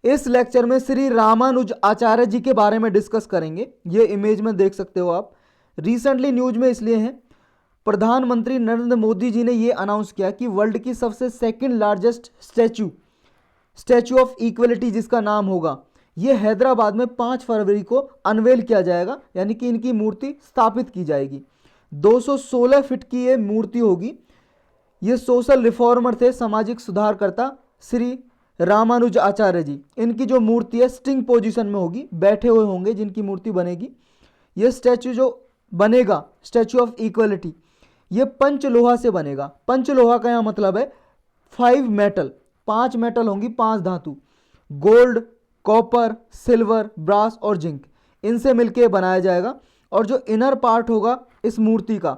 इस लेक्चर में श्री रामानुज आचार्य जी के बारे में डिस्कस करेंगे। ये इमेज में देख सकते हो आप। रिसेंटली न्यूज में इसलिए हैं, प्रधानमंत्री नरेंद्र मोदी जी ने ये अनाउंस किया कि वर्ल्ड की सबसे second largest statue of equality जिसका नाम होगा, ये हैदराबाद में 5 फरवरी को अनवेल किया जाएगा, यानी कि इनकी मूर्ति स्थापित की जाएगी। 216 फीट की ये मूर्ति होगी। ये सोशल रिफॉर्मर थे, सामाजिक सुधारकर्ता श्री रामानुज आचार्य जी। इनकी जो मूर्ति है स्टिंग पोजीशन में होगी, बैठे हुए होंगे जिनकी मूर्ति बनेगी। ये स्टैचू जो बनेगा, स्टैचू ऑफ इक्वलिटी, ये पंचलोहा से बनेगा। पंचलोहा का यहाँ मतलब है 5 मेटल, 5 मेटल होंगी, 5 धातु, गोल्ड, कॉपर, सिल्वर, ब्रास और जिंक, इनसे मिलके बनाया जाएगा। और जो इनर पार्ट होगा इस मूर्ति का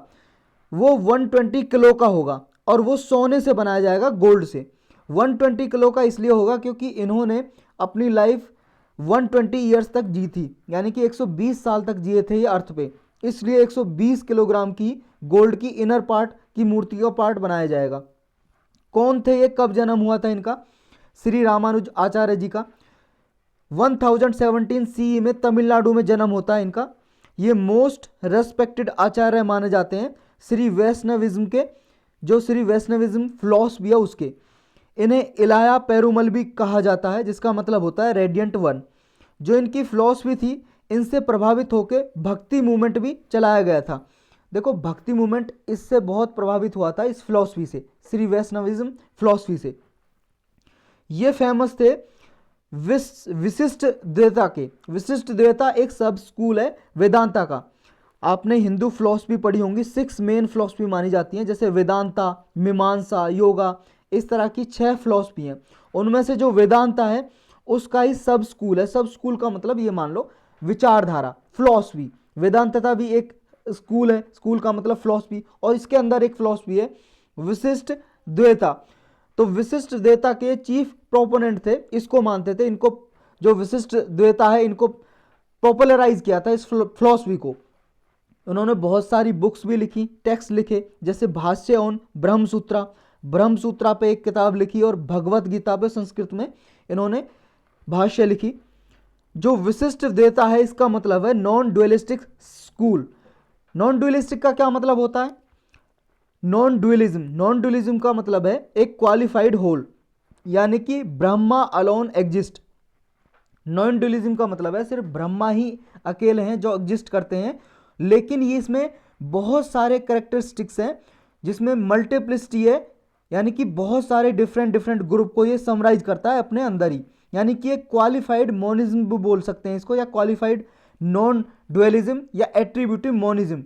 वो 120 किलो का होगा और वो सोने से बनाया जाएगा, गोल्ड से। 120 किलो का इसलिए होगा क्योंकि इन्होंने अपनी लाइफ 120 ईयर्स तक जी थी, यानी कि 120 साल तक जिए थे ये अर्थ पे, इसलिए 120 किलोग्राम की गोल्ड की इनर पार्ट की मूर्ति का पार्ट बनाया जाएगा। कौन थे ये, कब जन्म हुआ था इनका, श्री रामानुज आचार्य जी का 1017 CE में तमिलनाडु में जन्म होता है इनका। ये मोस्ट रेस्पेक्टेड आचार्य माने जाते हैं श्री वैष्णविज्म के, जो श्री वैष्णविज्म फिलॉसफी है उसके। इन्हें इलाया पेरुमल भी कहा जाता है, जिसका मतलब होता है रेडियंट वन। जो इनकी फिलॉसफी थी, इनसे प्रभावित होकर भक्ति मूवमेंट भी चलाया गया था। देखो, भक्ति मूवमेंट इससे बहुत प्रभावित हुआ था, इस फिलॉसफी से, श्री वैष्णविज्म फिलॉसफी से। ये फेमस थे विशिष्ट द्वैता के। विशिष्ट द्वैता एक सब स्कूल है वेदांता का। आपने हिंदू फिलॉसफी पढ़ी होंगी, 6 मेन फिलॉसफी मानी जाती हैं, जैसे वेदांता, मीमांसा, योगा, इस तरह की 6 फिलॉसफी हैं। उनमें से जो वेदांता है उसका ही सब स्कूल है। सब स्कूल का मतलब ये मान लो विचारधारा, फिलॉसफी। वेदांतता भी एक स्कूल है, स्कूल का मतलब फिलॉसफी, और इसके अंदर एक फिलॉसफी है विशिष्ट द्वैता। तो विशिष्ट द्वैता के चीफ प्रोपोनेंट थे, इसको मानते थे। इनको जो विशिष्ट द्वैता है इनको पॉपुलराइज किया था, इस फिलॉसफी को। उन्होंने बहुत सारी बुक्स भी लिखी, टेक्स्ट लिखे, जैसे भाष्य ऑन ब्रह्मसूत्रा, ब्रह्मसूत्रा पे एक किताब लिखी, और भगवत गीता पे संस्कृत में इन्होंने भाष्य लिखी। जो विशिष्ट द्वैता है इसका मतलब है नॉन ड्युअलिस्टिक स्कूल। नॉन ड्युअलिस्टिक का क्या मतलब होता है, नॉन ड्युअलिज्म। नॉन ड्युअलिज्म का मतलब है एक क्वालिफाइड होल, यानी कि ब्रह्मा अलोन एग्जिस्ट। नॉन ड्युअलिज्म का मतलब है सिर्फ ब्रह्मा ही अकेले हैं जो एग्जिस्ट करते हैं, लेकिन ये इसमें बहुत सारे कैरेक्टरिस्टिक्स हैं, जिसमें मल्टीप्लिसिटी है, यानी कि बहुत सारे डिफरेंट ग्रुप को ये समराइज करता है अपने अंदर ही। यानी कि एक क्वालिफाइड मोनिज्म भी बोल सकते हैं इसको, या क्वालिफाइड नॉन ड्युअलिज्म, या एट्रीब्यूटिव मोनिज्म।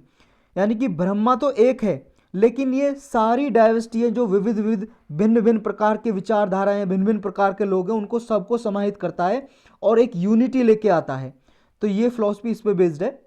यानी कि ब्रह्मा तो एक है, लेकिन ये सारी डाइवर्सिटी है, जो विविध भिन्न भिन्न प्रकार के विचारधाराएं, भिन्न भिन्न प्रकार के लोग हैं, उनको सबको समाहित करता है और एक यूनिटी लेके आता है। तो ये फिलॉसफी इस पे बेस्ड है।